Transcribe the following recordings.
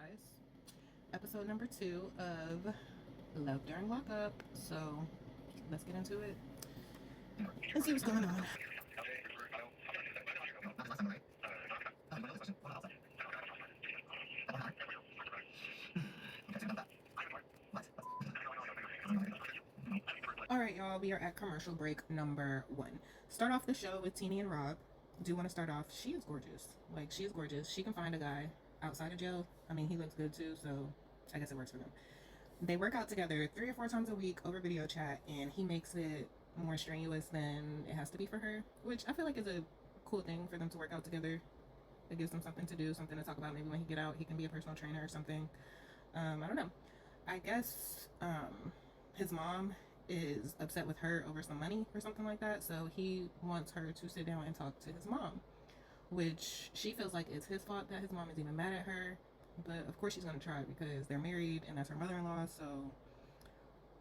guys. Episode number 2 of Love During Lockup. So let's get into it and see what's going on. Alright, y'all, we are at commercial break number 1. Start off the show with Teenie and Rob. Do want to start off, she is gorgeous. Like, she is gorgeous. She can find a guy outside of jail. I mean, he looks good too, so I guess it works for them. They work out together 3 or 4 times a week over video chat, and he makes it more strenuous than it has to be for her, which I feel like is a cool thing for them to work out together. It gives them something to do, something to talk about. Maybe when he get out, he can be a personal trainer or something. I don't know. I guess his mom is upset with her over some money or something like that, so he wants her to sit down and talk to his mom, which she feels like it's his fault that his mom is even mad at her. But of course she's going to try because they're married and that's her mother-in-law, so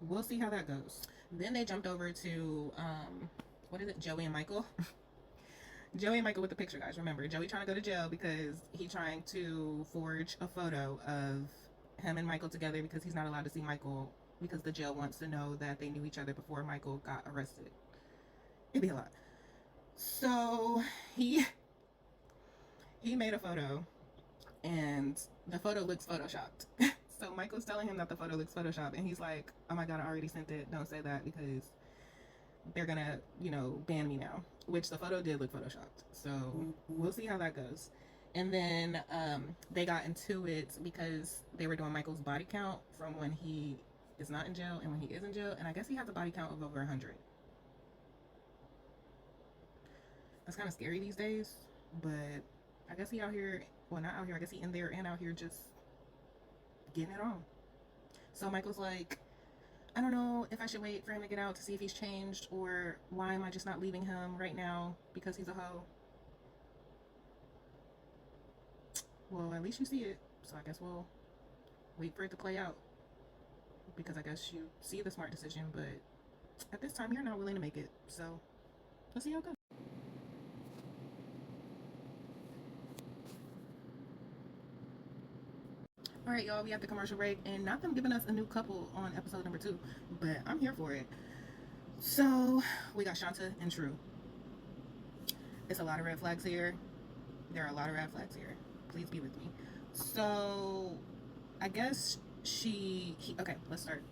we'll see how that goes. Then they jumped over to what is it, Joey and Michael. Joey and Michael with the picture, guys. Remember, Joey trying to go to jail because he's trying to forge a photo of him and Michael together because he's not allowed to see Michael because the jail wants to know that they knew each other before Michael got arrested. It'd be a lot. So he made a photo and the photo looks photoshopped. So Michael's telling him that the photo looks photoshopped and he's like, oh my god, I already sent it, don't say that because they're gonna, ban me now, which the photo did look photoshopped. So we'll see how that goes. And then they got into it because they were doing Michael's body count from when he is not in jail and when he is in jail, and I guess he has a body count of over 100. That's kind of scary these days, but I guess he out here, well, not out here, I guess he in there and out here just getting it on. So Michael's like, I don't know if I should wait for him to get out to see if he's changed, or why am I just not leaving him right now because he's a hoe? Well, at least you see it, so I guess we'll wait for it to play out, because I guess you see the smart decision, but at this time you're not willing to make it, so let's see how it goes. Alright, y'all, we have the commercial break, and not them giving us a new couple on episode number 2, but I'm here for it. So we got Shanta and True. It's a lot of red flags here. There are a lot of red flags here. Please be with me. So I guess okay, let's start.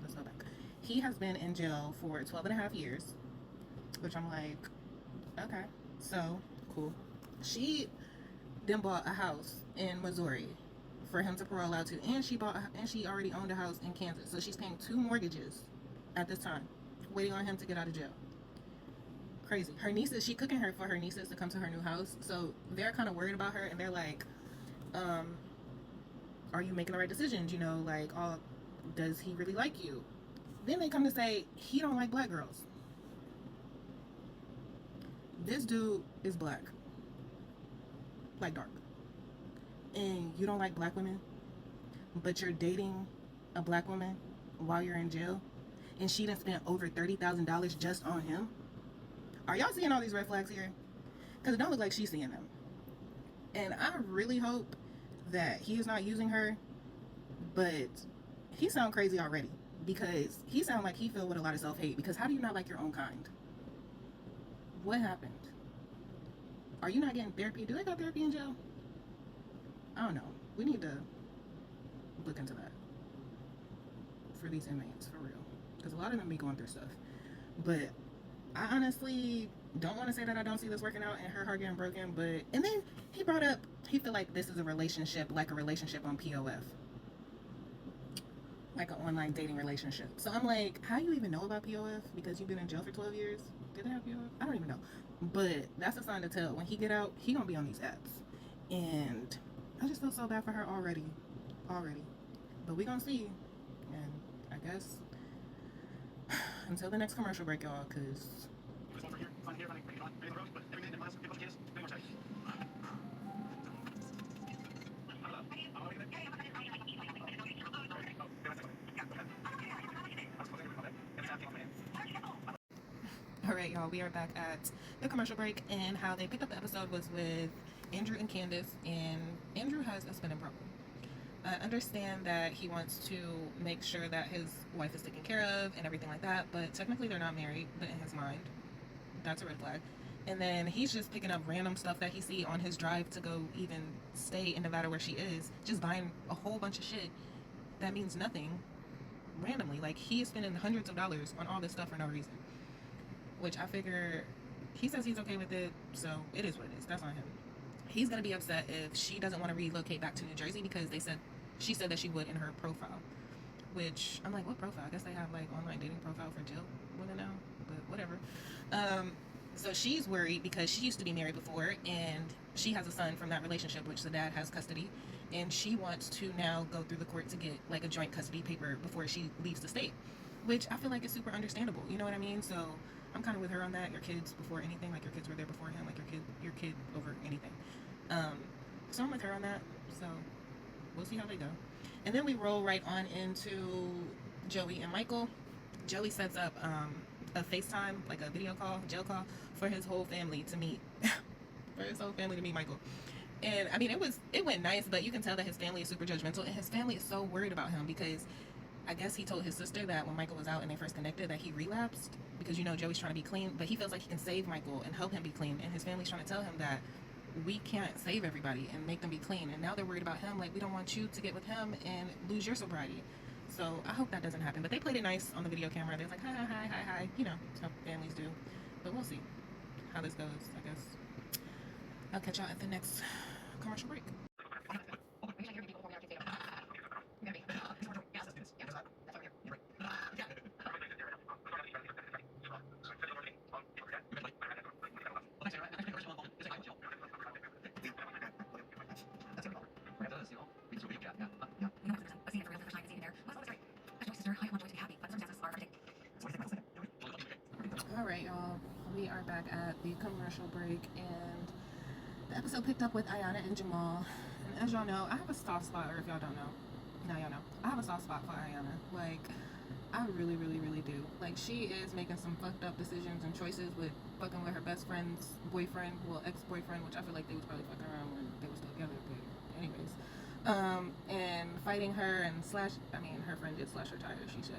Let's go back. He has been in jail for 12 and a half years, which I'm like, okay, so cool. She then bought a house in Missouri for him to parole out to, and she already owned a house in Kansas, so she's paying 2 mortgages at this time, waiting on him to get out of jail. Crazy. Her nieces, she cooking for her nieces to come to her new house, so they're kind of worried about her, and they're like, are you making the right decisions? Like, oh, does he really like you? Then they come to say he don't like black girls. This dude is black, like dark, and you don't like black women, but you're dating a black woman while you're in jail, and she done spent over $30,000 just on him. Are y'all seeing all these red flags here? Because it don't look like she's seeing them. And I really hope that he is not using her, but he sound crazy already, because he sound like he filled with a lot of self-hate. Because how do you not like your own kind? What happened? Are you not getting therapy? Do they got therapy in jail? I don't know. We need to look into that for these inmates, for real, because a lot of them be going through stuff. But I honestly don't want to say that I don't see this working out and her heart getting broken, but, and then he brought up, he feel like this is a relationship, like a relationship on POF, like an online dating relationship. So I'm like, how you even know about POF? Because you've been in jail for 12 years. Did they have POF? I don't even know. But that's a sign to tell. When he get out, he gonna be on these apps. And I just feel so bad for her already. But we gonna see. And I guess until the next commercial break, y'all, because alright, y'all, we are back at the commercial break, and how they picked up the episode was with Andrew and Candace, and Andrew has a spinning problem. I understand that he wants to make sure that his wife is taken care of and everything like that, but technically they're not married, but in his mind, that's a red flag. And then he's just picking up random stuff that he see on his drive to go even stay in Nevada where she is, just buying a whole bunch of shit that means nothing randomly. Like, he is spending hundreds of dollars on all this stuff for no reason, which I figure he says he's okay with it, so it is what it is. That's on him. He's gonna be upset if she doesn't want to relocate back to New Jersey because she said that she would in her profile. Which I'm like, what profile? I guess they have like online dating profile for jail women now, but whatever. So she's worried because she used to be married before and she has a son from that relationship, which the dad has custody, and she wants to now go through the court to get like a joint custody paper before she leaves the state, which I feel like is super understandable. You know what I mean? So I'm kind of with her on that. Your kids before anything, like your kids were there before him, like your kid over anything. So I'm with her on that. So we'll see how they go. And then we roll right on into Joey and Michael. Joey sets up a FaceTime, like a video call, jail call, for his whole family to meet. For his whole family to meet Michael. And I mean, it went nice, but you can tell that his family is super judgmental, and his family is so worried about him because I guess he told his sister that when Michael was out and they first connected that he relapsed because, you know, Joey's trying to be clean, but he feels like he can save Michael and help him be clean, and his family's trying to tell him that we can't save everybody and make them be clean, and now they're worried about him, like, we don't want you to get with him and lose your sobriety. So I hope that doesn't happen, but they played it nice on the video camera. They're like, hi, you know, how families do. But we'll see how this goes, I guess. I'll catch y'all at the next commercial break. Alright, y'all. We are back at the commercial break, and the episode picked up with Ayana and Jamal. And as y'all know, I have a soft spot, or if y'all don't know, now y'all know, I have a soft spot for Ayana. Like, I really, really, really do. Like, she is making some fucked up decisions and choices with fucking with her best friend's boyfriend, well, ex-boyfriend, which I feel like they was probably fucking around when they were still together, but anyways. And fighting her and her friend did slash her tire, she said.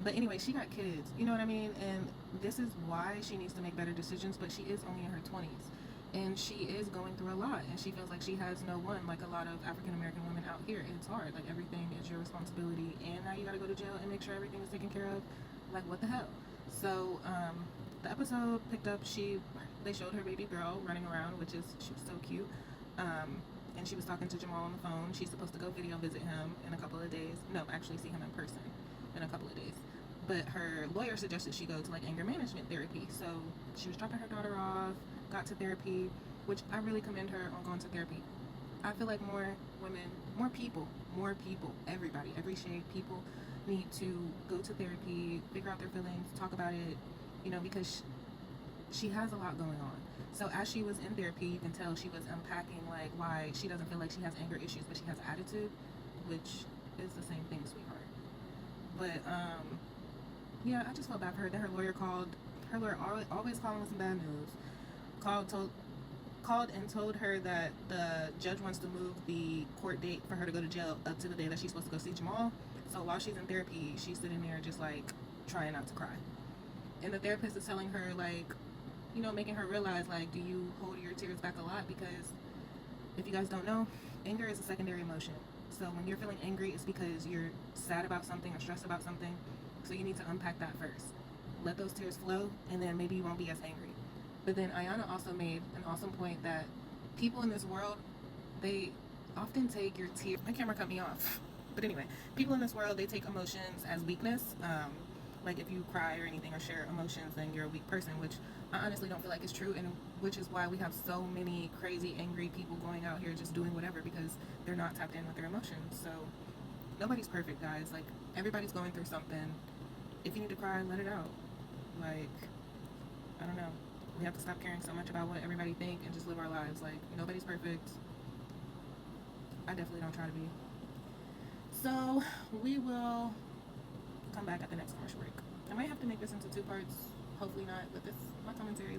But anyway, she got kids, you know what I mean? And this is why she needs to make better decisions, but she is only in her 20s. And she is going through a lot, and she feels like she has no one, like a lot of African-American women out here. It's hard, like everything is your responsibility, and now you gotta go to jail and make sure everything is taken care of. Like, what the hell? So, the episode picked up, they showed her baby girl running around, she was so cute. And she was talking to Jamal on the phone. She's supposed to go video visit him in a couple of days. No, actually see him in person in a couple of days. But her lawyer suggested she go to like anger management therapy. So she was dropping her daughter off, got to therapy, which I really commend her on going to therapy. I feel like more women, more people, everybody, every shade people need to go to therapy, figure out their feelings, talk about it, you know, because she has a lot going on. So as she was in therapy, you can tell she was unpacking like why she doesn't feel like she has anger issues, but she has attitude, which is the same thing, sweetheart. But yeah, I just felt bad for her. Then her lawyer called. Her lawyer always calling with some bad news. Called and told her that the judge wants to move the court date for her to go to jail up to the day that she's supposed to go see Jamal. So while she's in therapy, she's sitting there just like trying not to cry. And the therapist is telling her like, you know, making her realize like, do you hold your tears back a lot? Because if you guys don't know, anger is a secondary emotion. So when you're feeling angry, it's because you're sad about something or stressed about something. So you need to unpack that first. Let those tears flow, and then maybe you won't be as angry. But then Ayana also made an awesome point that people in this world, they often take your tears. My camera cut me off. But anyway, people in this world, they take emotions as weakness. Like if you cry or anything or share emotions, then you're a weak person, which I honestly don't feel like is true, and which is why we have so many crazy, angry people going out here just doing whatever because they're not tapped in with their emotions. So nobody's perfect, guys. Like, everybody's going through something. If you need to cry, let it out. Like, I don't know. We have to stop caring so much about what everybody think and just live our lives. Like, nobody's perfect. I definitely don't try to be. So we will come back at the next commercial break. I might have to make this into 2 parts. Hopefully not, but this my commentary